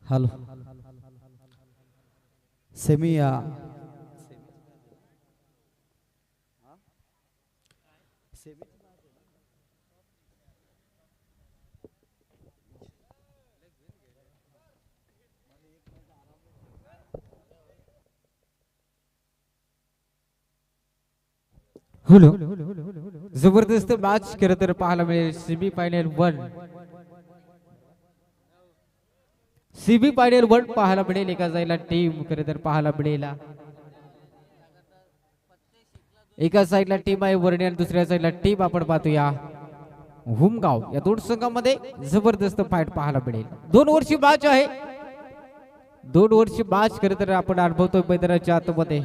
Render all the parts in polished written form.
Hello semiya hello जबरदस्त match खरं तर पाहायला मिळेल सेमी फायनल 1 सीबी फायनल 1 पाहायला मिळेल एका साईडला टीम खरं तर पाहायला मिळेल एका साईडला टीम आहे वर्णी आणि दुसऱ्या साईडला टीम आपण पाहतोया हुमगाव या दोन संघामध्ये जबरदस्त फाईट पाहायला मिळेल 2 वर्षी मॅच आहे 2 वर्षी मॅच खरं तर आपण अनुभवतोय मैदानाच्या आतमध्ये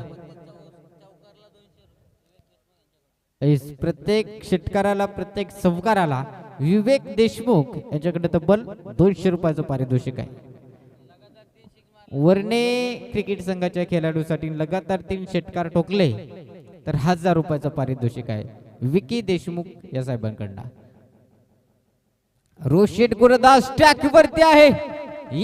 प्रत्येक षटकाराला प्रत्येक संवकाराला विवेक देशमुख यांच्याकडे तब्बल 200 रुपयाचं पारितोषिक आहे वर्णे क्रिकेट संघाच्या खेळाडूसाठी लगातार 3 षटकार ठोकले तर 1000 रुपयाचं पारितोषिक आहे विकी देशमुख या साहेबांकडनं रोशेट गुरदास स्टॅक वरती आहे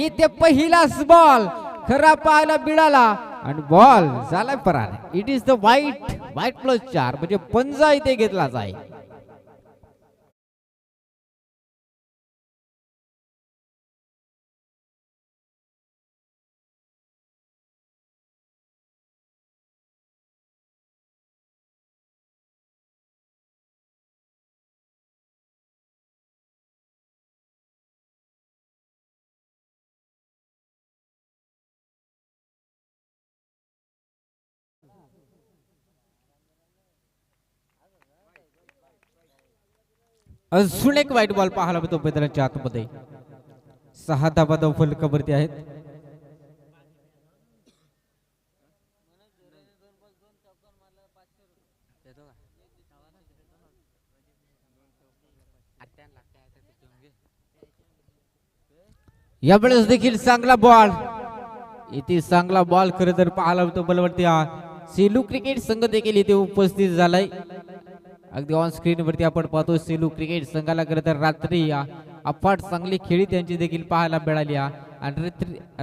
इथे पहिलाच बॉल खरा पाहायला मिळाला आणि बॉल झालाय फरार इट इज द वाईट प्लस 4 म्हणजे पंजा इथे घेतलाच आहे अजून एक वाईट बॉल पाहायला मिळतो मैदानाच्या आतमध्ये 6 धाबा फलकावरती आहेत यावेळेस देखील चांगला बॉल इथे चांगला बॉल खरं तर पाहायला मिळतो बलवरती सेलू क्रिकेट संघ देखील इथे उपस्थित झालाय अगदी ऑन स्क्रीन वरती आपण पाहतो सेलू क्रिकेट संघाला खरं तर रात्री अफाट चांगली खेळी त्यांची देखील पाहायला मिळाली आणि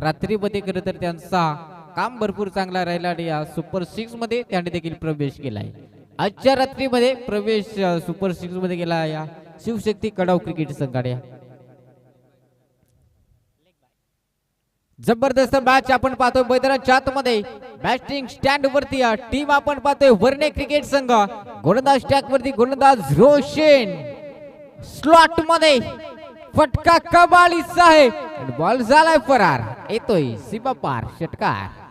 रात्रीमध्ये खरं तर त्यांचा काम भरपूर चांगला राहिला आणि सुपर 6 मध्ये त्यांनी देखील प्रवेश केलाय आजच्या रात्रीमध्ये प्रवेश सुपर 6 मध्ये केला या शिवशक्ती कडाव क्रिकेट संघाने जबरदस्त मॅच आपण पाहतोय मैदानाच्या आतमध्ये बॅटिंग स्टँड वरती टीम आपण पाहतोय वर्णे क्रिकेट संघ गोलंदाज स्टॅक वरती गोलंदाज रोशन स्लॉट मध्ये फटका कबालीचा आहे बॉल झालाय फरार येतोय सीमा पार षटकार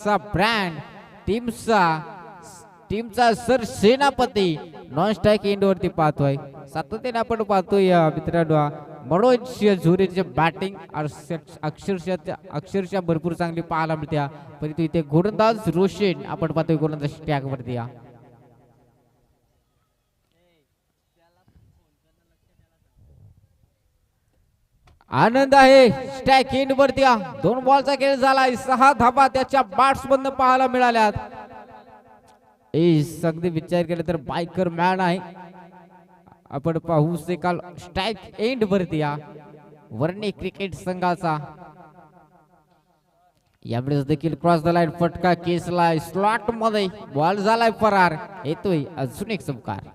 ब्रँड टीमचा सर सेनापती नॉन स्ट्राईक एंड वरती पाहतोय सातत्याने आपण पाहतोय मित्रांनो मनोज झुरेचे बॅटिंग अक्षरशः भरपूर चांगली पाहायला मिळते परंतु इथे गोलंदाज रोशन आपण पाहतोय गोलंदाज स्टॅक वरती आनंद आहे स्टॅक एंड वरती 2 बॉलचा खेळ झालाय 6 धाबा त्याच्या बॅट्समन पाहायला मिळाल्यात अगदी विचार केला तर बायकर मॅन आहे आपण पाहू शकाल स्टॅक एंड वरती वर्णे क्रिकेट संघाचा यावेळेस देखील क्रॉस द लाईन फटका केसलाय स्लॉट मध्ये बॉल झालाय फरार येतोय अजून एक चमकार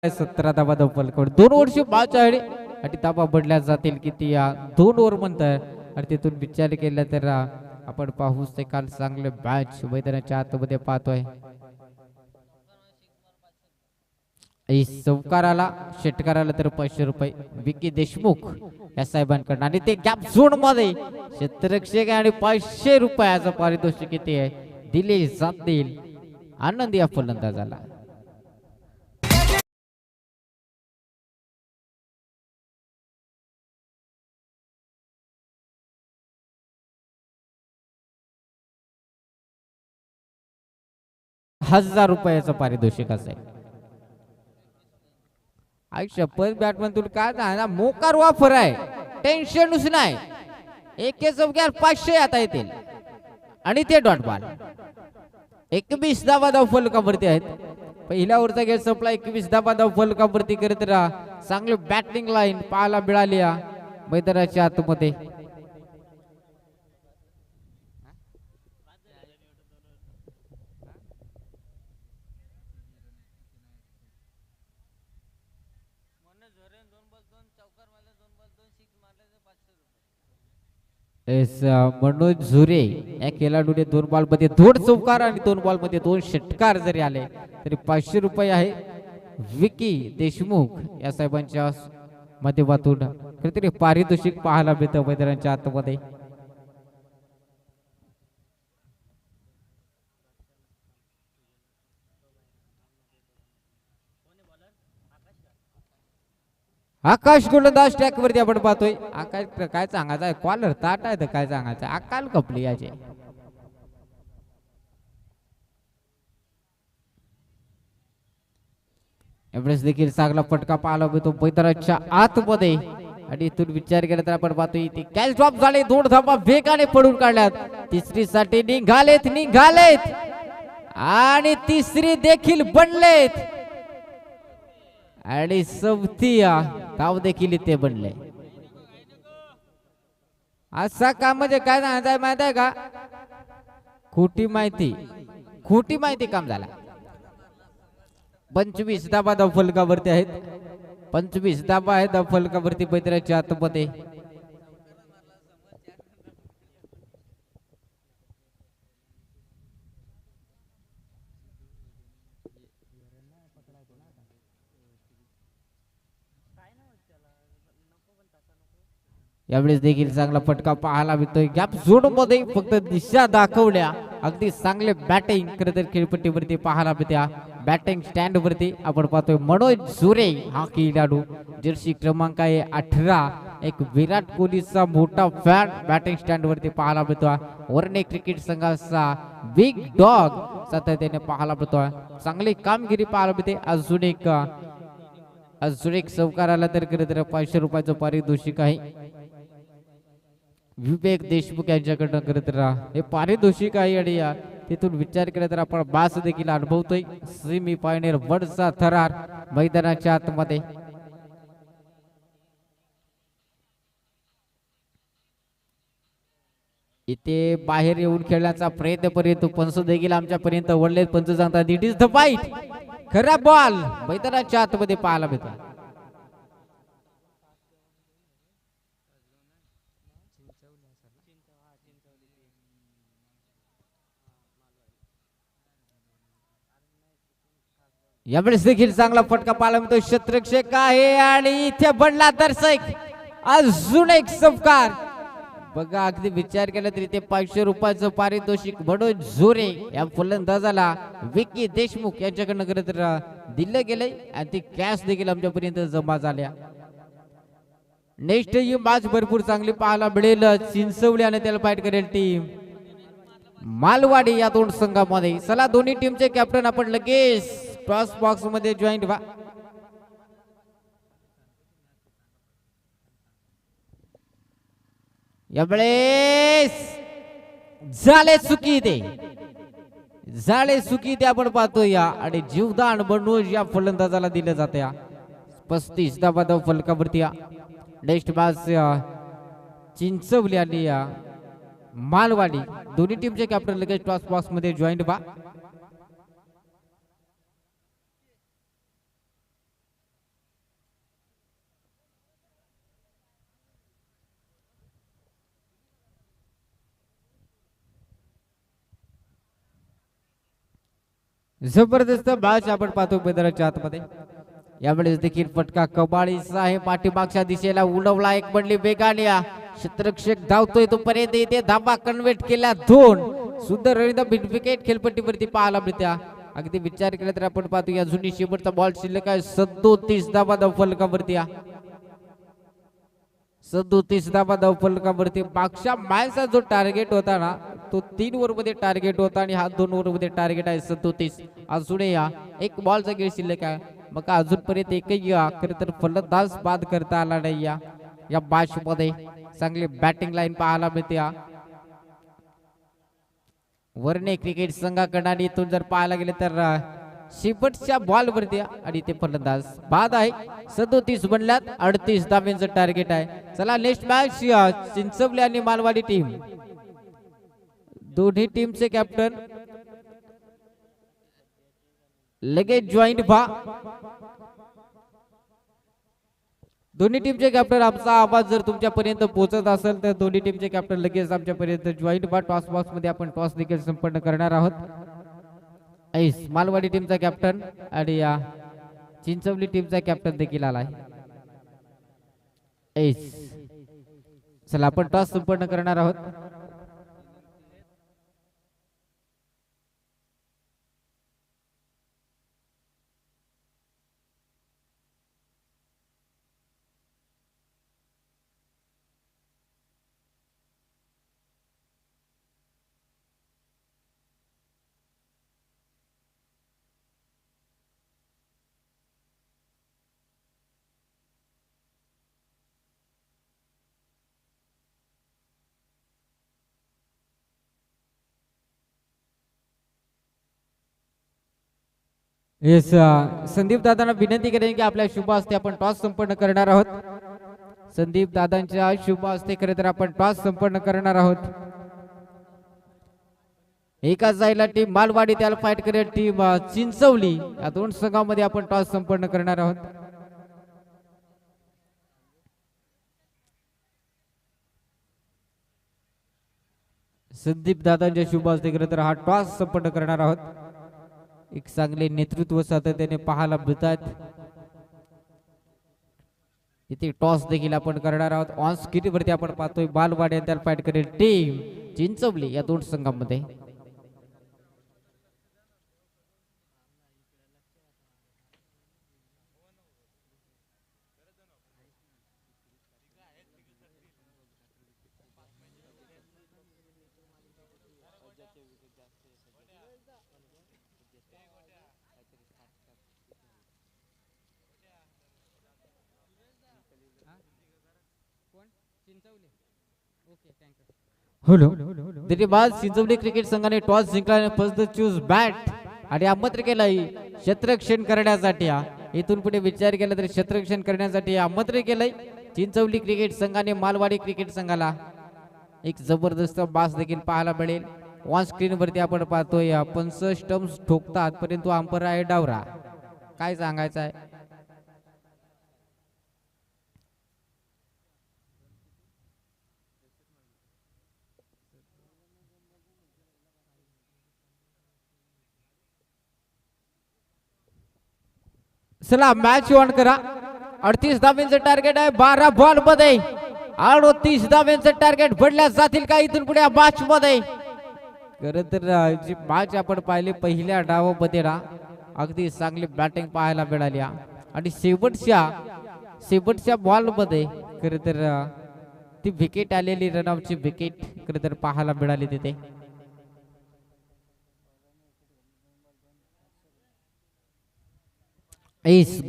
सतरा धाबा फलकावर 2 वर्ष मॅच आहे आणि धाबा बदल्या जातील किती 2 ओव्हर म्हणतात आणि तिथून विचार केला तर आपण पाहू शकाल चांगले मॅच मैदानाच्या आतमध्ये पाहतोय चौकाराला षटकाराला तर 500 रुपये विकी देशमुख या साहेबांकडून आणि ते गॅप झोन मध्ये क्षेत्ररक्षक आणि 500 रुपयाचं पारितोषिक किती आहे दिले जातील आनंद या फलंदाजाला 1000 रुपयाचं पारितोषिक असेल. आयुष्य बॅटमन तुला काय ना मोकार वापर आहे, टेन्शनच नाही. एके चौक्यावर 500 आता येतील आणि ते डॉट बॉल. 21 धावा धाव फलकावरती आहेत. पहिल्या ओव्हरचा गेम संपला. 21 धावा धाव फलकावरती करत राहा. चांगली बॅटिंग लाईन पाहायला मिळाली मैदानाच्या आतमध्ये. मनोज झुरे या खेळाडूने 2 बॉल मध्ये 2 चौकार आणि 2 बॉल मध्ये 2 षटकार जरी आले तरी 500 रुपये आहे. विकी देशमुख या साहेबांच्या माध्यमातून काहीतरी पारितोषिक पाहायला मिळतं मैदानाच्या आतमध्ये. आकाश गोलंदाज ट्रॅक वरती आपण पाहतोय. आकाश काय सांगायचं आहे, कॉलर ताट आहे तर काय सांगायचं, अकाल कपली याचे. एवढेच देखील चांगला फटका पाहायला मिळतो मैदानाच्या आतमध्ये. आणि इथून विचार केला तर आपण पाहतोय ती कॅच ड्रॉप झाले. 2 धावा वेगाने पडून काढल्यात. तिसरी साठी निघालेत आणि तिसरी देखील बनलेत आणि चौथी धाव देखील इथे बनले. असा काम म्हणजे काय सांगायचं माहित आहे का, खोटी माहिती काम झाला. 25 धावा धाव फलकावरती आहेत. 25 धावा आहेत धाव फलकावरती मैदानाच्या आतमध्ये. यावेळेस देखील चांगला फटका पाहायला मिळतोय. गॅप झोन मध्ये फक्त दिशा दाखवल्या. अगदी चांगले बॅटिंग खरं तर खेळपट्टीवरती पाहायला मिळत्या. बॅटिंग स्टँड वरती आपण पाहतोय मनोज झुरे हा खेळाडू. जर्सी क्रमांक आहे 18. एक विराट कोहलीचा मोठा फॅन बॅटिंग स्टँड वरती पाहायला मिळतो. वर्णे क्रिकेट संघाचा बिग डॉग सातत्याने पाहायला मिळतोय. चांगली कामगिरी पाहायला मिळते. अजून एक चौकार आला तर खरं तर 500 रुपयाचं पारितोषिक आहे. विवेक देशमुख यांच्याकडनं करत राहा हे पारितोषिक आहे. आणि तिथून विचार केला तर आपण बास देखील अनुभवतोय. सेमी फायनल वरचा थरार मैदानाच्या आतमध्ये. इथे बाहेर येऊन खेळण्याचा प्रयत्न पर्यंत पंच देखील आमच्यापर्यंत वळले. पंच सांगतात इट इज द फाईट. खरा बॉल मैदानाच्या आतमध्ये पाहायला मिळतो. यावेळेस देखील चांगला फटका पाहायला मिळतो. क्षेत्ररक्षक आहे आणि इथे बनला दर्शक. अजून एक चौकार बघा. अगदी विचार केला तरी ते 500 रुपयाचं पारितोषिक मनोज झोरे या फलंदाजाला विकी देशमुख यांच्याकडनं करत दिलं गेलंय. आणि ती कॅश देखील आमच्यापर्यंत जमा झाल्या. नेक्स्ट ही मॅच भरपूर चांगली पाहायला मिळेल. चिंचवली आणि त्याला फाईट करेल टीम मालवाडी या 2 संघामध्ये. चला दोन्ही टीमचे कॅप्टन आपण लगेच टॉस बॉक्स मध्ये जॉईंट व्हा. यावेळेस झाले चुकी ते आपण पाहतोय. आणि जीवदान मनोज या फलंदाजाला दिलं जाते. 35 धावा धाव फलकावरती. नेक्स्ट मॅच चिंचवली आणि मालवाडी दोन्ही टीमचे कॅप्टन लगेच टॉस बॉक्स मध्ये जॉईंट व्हा. जबरदस्त मॅच आपण पाहतो मैदानाच्या आतमध्ये. यावेळेस देखील फटका कबाडीचा आहे. पाठीमागच्या दिशेला उडवला. एक बनली वेगाने. क्षेत्ररक्षक धावतोय तोपर्यंत इथे धाबा कन्व्हर्ट केला 2. सुंदर विकेट खेळपट्टीवरती पाहायला मिळत्या. अगदी विचार केला तर आपण पाहतो या जुनी शेवटचा बॉल शिल्लक आहे. 37 धाबा धाव फलकावरती. 37 धावा धावफलकावरती. मागच्या मॅचचा जो टार्गेट होता ना तो 3 ओव्हर मध्ये टार्गेट होता आणि हा 2 ओव्हर मध्ये टार्गेट आहे 37. अजूनही या एक बॉलचा खेळ शिल्लक आहे. मग अजूनपर्यंत एकही खरं तर फलंदाज बाद करता आला नाही या मॅच मध्ये. चांगली बॅटिंग लाईन पाहायला मिळते. वर्णे क्रिकेट संघाकडे इथून जर पाहायला गेले तर शेवटच्या बॉल वरती आणि ते फलंदाज बाद आहे. 37 बनल्यात, 38 धाब्यांचं टार्गेट आहे. चला नेक्स्ट मॅच चिंचवली आणि मालवाडी टीम. दोन्ही टीमचे कॅप्टन लगेच जॉईंट व्हा. दोन्ही टीमचे कॅप्टन आमचा आवाज जर तुमच्यापर्यंत पोहोचत असेल तर दोन्ही टीमचे कॅप्टन लगेच आमच्यापर्यंत जॉईंट व्हा. टॉस बॉक्स मध्ये आपण टॉस देखील संपन्न करणार आहोत. ऐस मालवाडी टीमचा कॅप्टन आणि चिंचवली टीमचा कॅप्टन देखील आलाय. ऐस चला आपण टॉस संपन्न करणार आहोत. येस संदीप दादांना विनंती करेन की आपल्या शुभ हस्ते आपण टॉस संपन्न करणार आहोत. संदीप दादांच्या शुभ हस्ते खरे तर आपण टॉस संपन्न करणार आहोत. एका साईडला टीम मालवाडी त्याला फाईट करेल टीम चिंचवली. या दोन संघांमध्ये आपण टॉस संपन्न करणार आहोत. संदीप दादांच्या शुभ हस्ते खरे तर हा टॉस संपन्न करणार आहोत. एक चांगले नेतृत्व सातत्याने पाहायला मिळतात. इथे टॉस देखील आपण करणार आहोत. ऑन स्क्रीन वरती आपण पाहतोय बालवाडी त्याला फाईट करेल टीम चिंचवली या दोन संघांमध्ये. हॅलो तरी बाद चिंचवली क्रिकेट संघाने टॉस जिंकला आणि फर्स्ट चूज बॅट आणि आमंत्रण केलंय क्षेत्ररक्षण करण्यासाठी. इथून पुढे विचार केला तरी क्षेत्ररक्षण करण्यासाठी आमंत्रण केलंय चिंचवली क्रिकेट संघाने मालवाडी क्रिकेट संघाला. एक जबरदस्त बास देखील पाहायला मिळेल. ऑन स्क्रीन वरती आपण पाहतोय 50 स्टम्प्स ठोकतात परंतु अंपर आहे डावरा. काय सांगायचं आहे. चला मॅच ऑन करा. 38 धाब्यांचं टार्गेट आहे 12 बॉल मध्ये. 38 धाब्यांचं टार्गेट भरल्या जातील का इथून पुढे मॅच मध्ये. खरं तर जी मॅच आपण पाहिली पहिल्या डावामध्ये ना अगदी चांगली बॅटिंग पाहायला मिळाली आणि शेवटच्या बॉल मध्ये खरं तर ती विकेट आलेली रनआउटची विकेट खरं तर पाहायला मिळाली तिथे.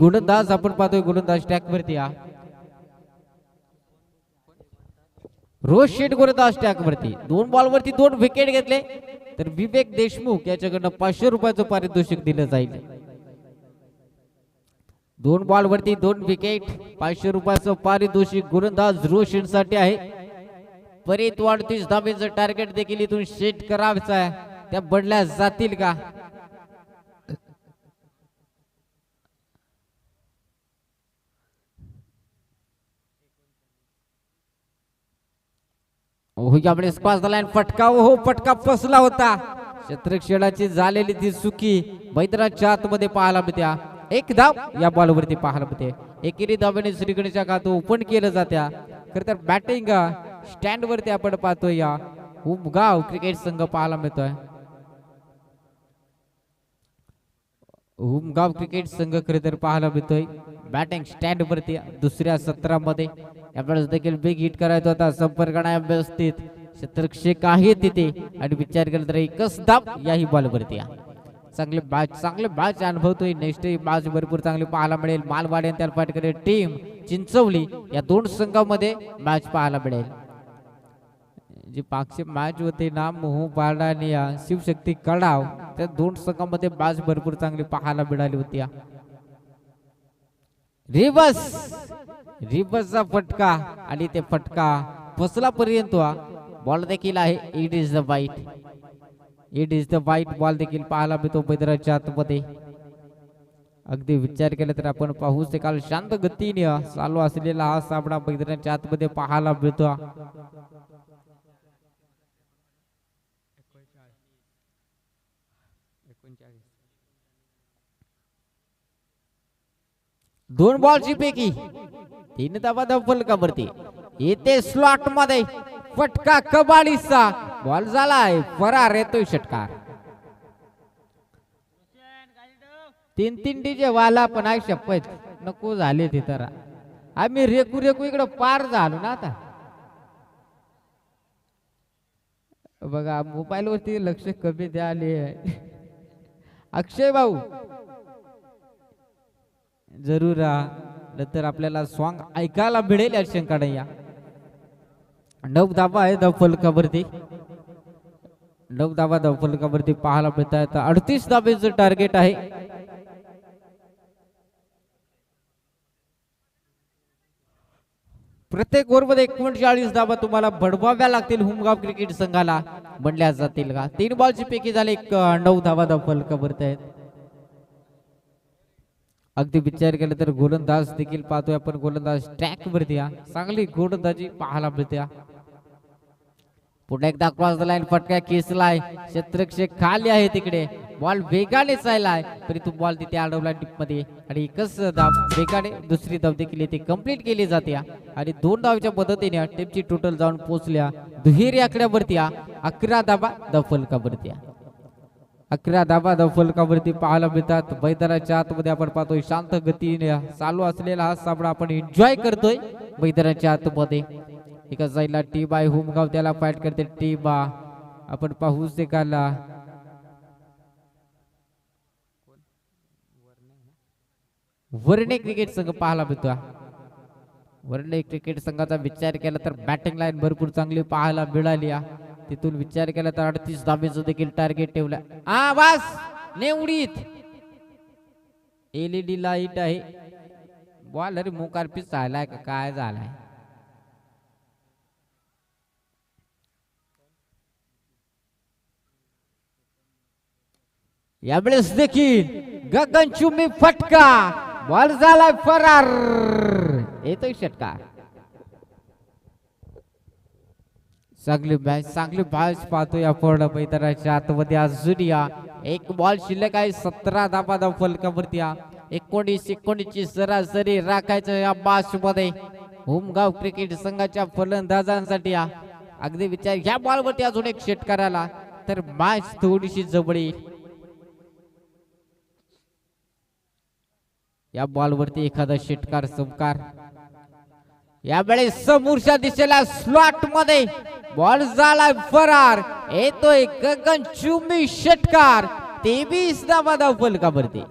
गोलंदाज आपण पाहतोय गोलंदाज ट्रॅक वरती रोज शेट गोलंदाज ट्रॅक वरती. 2 बॉल वरती 2 विकेट घेतले तर विवेक देशमुख याच्याकडनं 500 रुपयाचं पारितोषिक दिलं जाईल. 2 बॉल वरती 2 विकेट 500 रुपयाचं पारितोषिक गोलंदाज रोशन साठी आहे. परत 38 धाब्यांचं टार्गेट देखील इथून सेट करायचं आहे. त्या बनल्या जातील का. फटका हो फटका फसला होता. क्षेत्ररक्षणाची झालेली ती चुकी मैदानाच्या आतमध्ये पाहायला मिळत्या. 1 धाव या बॉलवरती पाहायला मिळते. एकेरी धावेने श्रीगणेशच्या खातं ओपन केलं जात्या. खरं तर बॅटिंग स्टँड वरती आपण पाहतोय उमगाव क्रिकेट संघ पाहायला मिळतोय. उमगाव क्रिकेट संघ खरं तर पाहायला मिळतोय बॅटिंग स्टँड वरती दुसऱ्या सत्रामध्ये. यावेळेस देखील बिग हिट करायचा होता, संपर्क नाही व्यवस्थित, क्षेत्ररक्षक आहे तिथे आणि विचार केला तर एकच धाव याही बॉलवरती. चांगले बॅच अनुभवतोय. नेक्स्ट मॅच भरपूर चांगली पाहायला मिळेल. मालवाडी आणि त्याला फाईट करेल टीम चिंचवली, या दोन संघामध्ये मॅच पाहायला मिळेल. जी पाचशे मॅच होते ना, मोह पारडा आणि शिवशक्ती कडाव, त्या दोन संघामध्ये मॅच भरपूर चांगली पाहायला मिळाली होती. रिवर्सचा फटका आणि ते फटका फसला पर्यंत बॉल देखील आहे. इट इज द वाईट बॉल देखील पाहायला मिळतो मैदानाच्या आतमध्ये. अगदी विचार केला तर आपण पाहू शकाल शांत गतीने चालू असलेला हा सामना मैदानाच्या आतमध्ये पाहायला मिळतो. दोन बॉलची पैकी 3 धावा फलकावरती. येते स्लॉट मध्ये फटका कबाडीचा बॉल झालाय फरार. येतोय षटकार. 3-3 डीजे वाला पण आहे. शपथ नको झाले ते तर आम्ही रेकू इकडं पार झालो ना. आता बघा मोबाईल वरती लक्ष कमी द्याले. अक्षय भाऊ जरूर नंतर आपल्याला सॉन्ग ऐकायला मिळेल. शंकाडे या 9 धावा आहे फलकावरती. 9 धावा फलकावरती पाहायला मिळत आहेत. 38 धाब्याचं टार्गेट आहे. प्रत्येक ओव्हरमध्ये 39 धावा तुम्हाला बडवाव्या लागतील. हुमगाव क्रिकेट संघाला बनल्या जातील का. 3 बॉलची पैकी झाले 9 धावा फलकावरती आहेत. अगदी विचार केला तर गोलंदाज देखील पाहतोय आपण. गोलंदाज ट्रॅक वरती चांगली गोलंदाजी पाहायला मिळते. पुन्हा एकदा क्रॉस द लाईन फटका केसलाय. क्षेत्ररक्षक खाली आहे तिकडे. बॉल वेगाने चाललाय परंतु बॉल तिथे अडवला टीप मध्ये आणि एकच धाव वेगाने दुसरी धाव देखील इथे कंप्लीट केली जाते. आणि 2 धावच्या मदतीने टीमची टोटल जाऊन पोहोचल्या दुहेरी आकड्यावरती 11 धावा फलकावरती. 11 धावा फलकावरती पाहायला मिळतात. मैदानाच्या आतमध्ये आपण पाहतोय शांत गतीने चालू असलेला हा सामना आपण एन्जॉय करतोय मैदानाच्या आतमध्ये. एका साईडला टीम आहे हुमगाव, त्याला फाईट करते टीम आपण पाहू शकाल वर्णे क्रिकेट संघ पाहायला मिळतो. वर्णे क्रिकेट संघाचा विचार केला तर बॅटिंग लाईन भरपूर चांगली पाहायला मिळाली. तिथून विचार केला तर 38 धाब्याचं देखील टार्गेट ठेवलं. बस नेवडीत LED लाईट आहे. बॉल अरे मोकार पीस झालाय का काय झालाय. यावेळेस देखील गगनचुंबी फटका बॉल झालाय फरार. येतोय षटकार. चांगली मॅच पाहतोय आपण मैदानाच्या आतमध्ये. अजून एक बॉल शिल्लक आहे. 17 धावा फलकावरती. 19 सरासरी राखायचं या मॅच मध्ये हुमगाव क्रिकेट संघाच्या फलंदाजांसाठी. अगदी विचार ह्या बॉलवरती अजून एक षटकार आला तर मॅच थोडीशी जवळ येईल. या बॉलवरती एखादा षटकार चमकार. यावेळेस समोरच्या दिशेला स्लॉट मध्ये बॉल झाला फरार. येतोय गगनचुंबी षटकार. 23 धावा फलकावरती.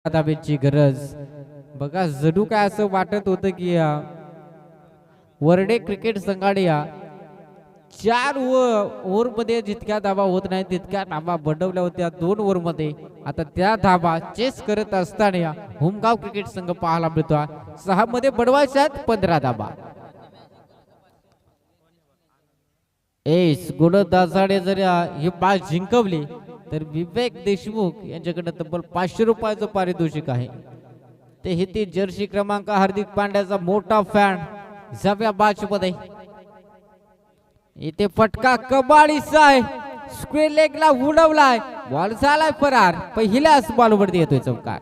धाब्याची गरज बघा. जणू काय असं वाटत होतं की वर्डे क्रिकेट संघाने 4 ओव्हर मध्ये जितक्या धाबा होत नाही तितक्या धाबा बडवल्या होत्या 2 ओव्हर मध्ये. आता त्या धाबा चेस करत असताना होमगाव क्रिकेट संघ पाहायला मिळतो. 6 मध्ये बडवायच्यात 15 धाबा. गोलंदाजाने जर ही मॅच जिंकवली तर विवेक देशमुख यांच्याकडे तब्बल 500 रुपयाचं पारितोषिक आहे. ते हिती जर्सी क्रमांक हार्दिक पांड्याचा मोठा फॅन जाव्या मॅच मध्ये. इथे फटका कबाडीचा आहे. स्क्वेअर लेगला उडवलाय. बॉल झालाय फरार. पहिल्याच बॉलवरती येतोय चौकार.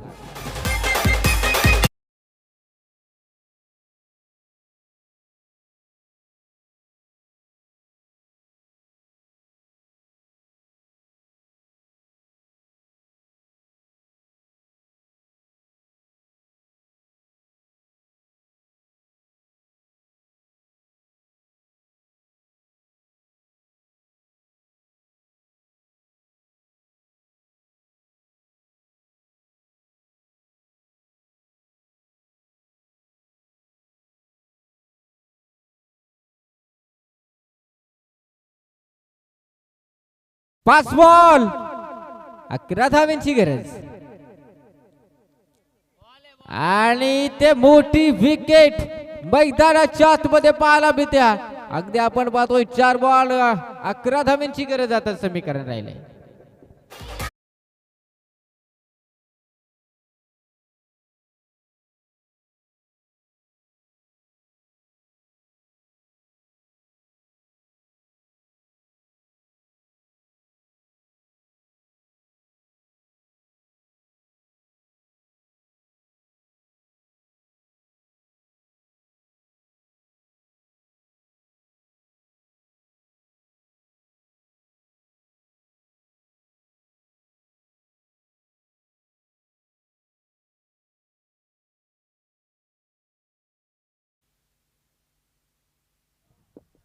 पाच बॉल 11 धावांची गरज आणि ते मोठी विकेट मैदानाच्या आतमध्ये पाहायला मिळत्या. अगदी आपण पाहतोय 4 बॉल 11 धावांची गरज आता समीकरण राहिले.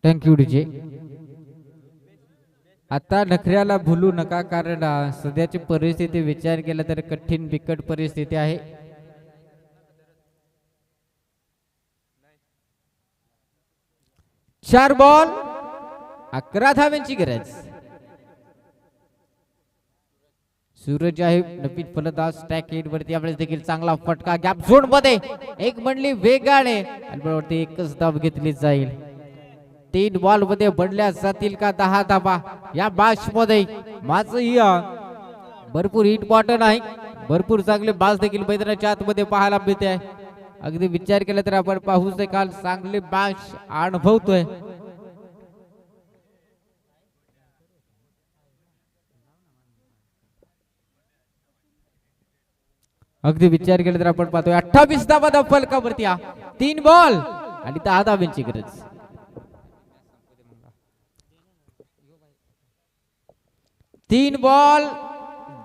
Thank you DJ. आता नखऱ्याला भुलू नका कारण सध्याची परिस्थिती विचार केला तर कठीण बिकट परिस्थिती आहे. चार बॉल 11 धावांची गरज. सूरज आहे नवीन फलंदाज स्टॅक एट वरती. आपल्याला देखील चांगला फटका गॅप झोन मध्ये एक म्हणली वेगाने आणि एकच धाव घेतली जाईल. 3 बॉल मध्ये बनल्या जातील का 10 धाबा या मॅच मध्ये. माझही भरपूर इम्पॉर्टंट आहे. भरपूर चांगले बाज देखील मैदानाच्या आतमध्ये पाहायला मिळते आहे. अगदी विचार केला तर आपण पाहू शकाल चांगले मॅच अनुभवतोय. अगदी विचार केला तर आपण पाहतोय 28 धावा फलकावरती. 3 बॉल आणि 10 धावांची गरज. 3 बॉल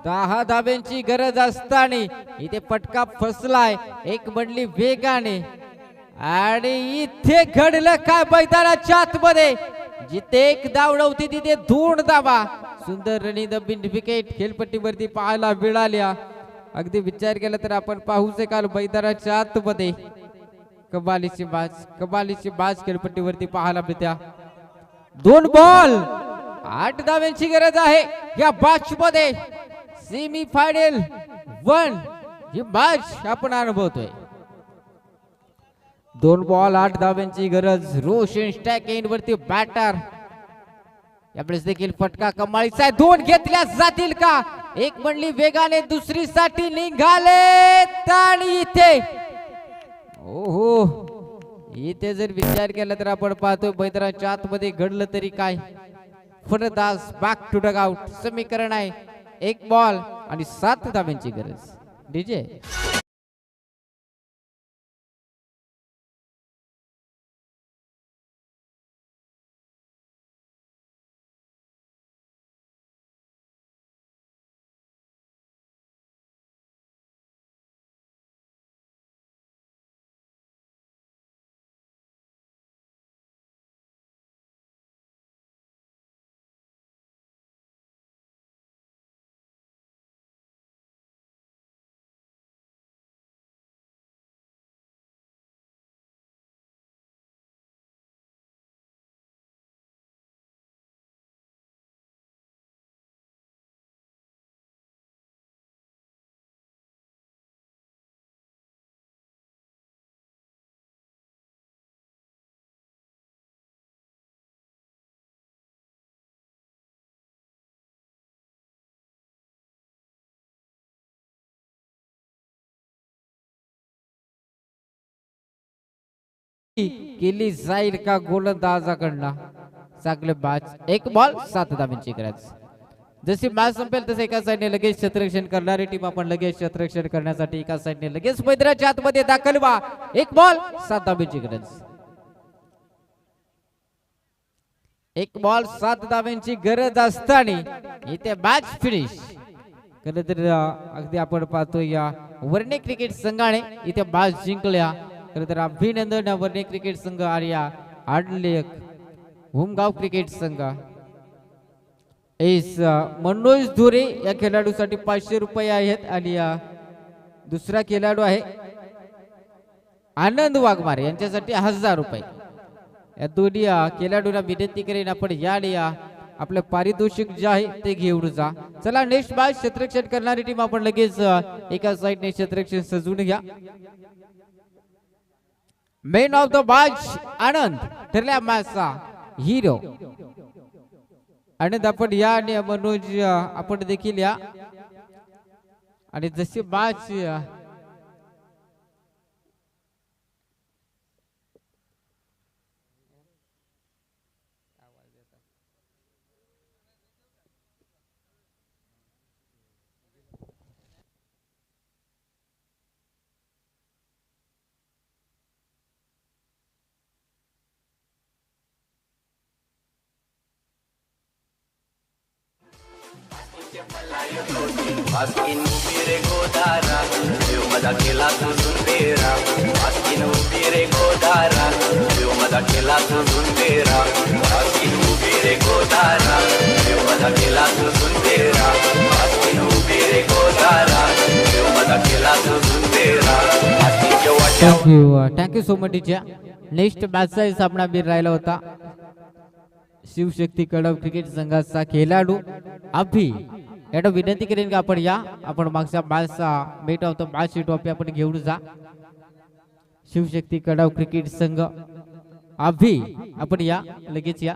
10 धाब्यांची गरज असताना इथे फटका फसलाय एक म्हणली वेगाने आणि इथे घडलं काय मैदानाच्या आतमध्ये. जिथे एक धाव नव्हती तिथे 2 धावा. सुंदर रनिंग बिन विकेट खेळपट्टीवरती पाहायला मिळाल्या. अगदी विचार केला तर आपण पाहू शकाल मैदानाच्या आतमध्ये कबालीची बाज खेळपट्टीवरती पाहायला मिळत्या. 2 बॉल 8 धाव्यांची गरज आहे या मॅच मध्ये. सेमी फायनल 1 ही मॅच आपण अनुभवतोय. 2 बॉल 8 धाव्यांची गरज. रोशन स्टॅक एंड वरती बॅटर. यावेळेस देखील फटका कमालीचा आहे. 2 घेतल्या जातील का. एक म्हणली वेगाने दुसरी साठी निघाले आणि इथे ओहो इथे जर विचार केला तर आपण पाहतोय मैदानाच्या आतमध्ये घडलं तरी काय. फलंदाज बॅक टू डग आउट. समीकरण आहे 1 बॉल आणि 7 धाव्यांची गरज. डीजे केली जाईल का गोलंदाजाकडनं. चांगले बॅच. एक बॉल 7 धावांची गरज. जशी मॅच संपेल तसे एका साईडने लगेच क्षेत्ररक्षण करणारी टीम आपण लगेच क्षेत्ररक्षण करण्यासाठी एका साईडने लगेच मैदानाच्या आतमध्ये दाखल व्हा. एक बॉल 7 धावांची गरज. एक बॉल 7 धावांची गरज असताना इथे मॅच फिनिश. खरं तर अगदी आपण पाहतो या वर्णे क्रिकेट संघाने इथे मॅच जिंकल्या. खरं तर अभिनंदन वर्णे क्रिकेट संघ आणि आडले हुमगाव क्रिकेट संघ. मनोज धुरे या खेळाडूसाठी 500 रुपये आहेत आणि दुसरा खेळाडू आहे आनंद वाघमारे यांच्यासाठी 1000 रुपये. या दोन्ही खेळाडूंना विनंती करेन आपण या आपलं पारितोषिक जे आहे ते घेऊन जा. चला नेक्स्ट मॅच क्षेत्ररक्षण करणारी टीम आपण लगेच एका साईडने क्षेत्ररक्षण सजवून घ्या. मेन ऑफ द मॅच आनंद ठरल्या मॅचचा हिरो. आनंद आपण या आणि मनोज आपण देखील या. आणि जशी match Askin ubire godara, eu madaquela tuzundeira. Askin ubire godara, eu madaquela tuzundeira. Askin ubire godara, eu madaquela tuzundeira. Askin ubire godara, eu madaquela tuzundeira. Askin eu achava. Thank you so much teacher. Next मॅचचा सामना बीर राहिला होता Shivshakti कडव cricket संघाचा खेळाडू अभि. याला विनंती करेन का आपण या. आपण मागच्या मॅचचा मेट ऑफ द मॅच ट्रॉफी आपण घेऊन जा. शिवशक्ती कडव क्रिकेट संघ अभि आपण या लगेच या.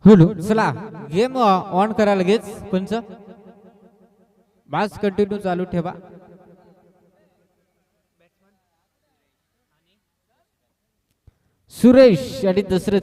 हॅलो चला गेम ऑन करा लगेच. पंच मॅच कंटिन्यू चालू ठेवा. सुरेश आणि दशरथ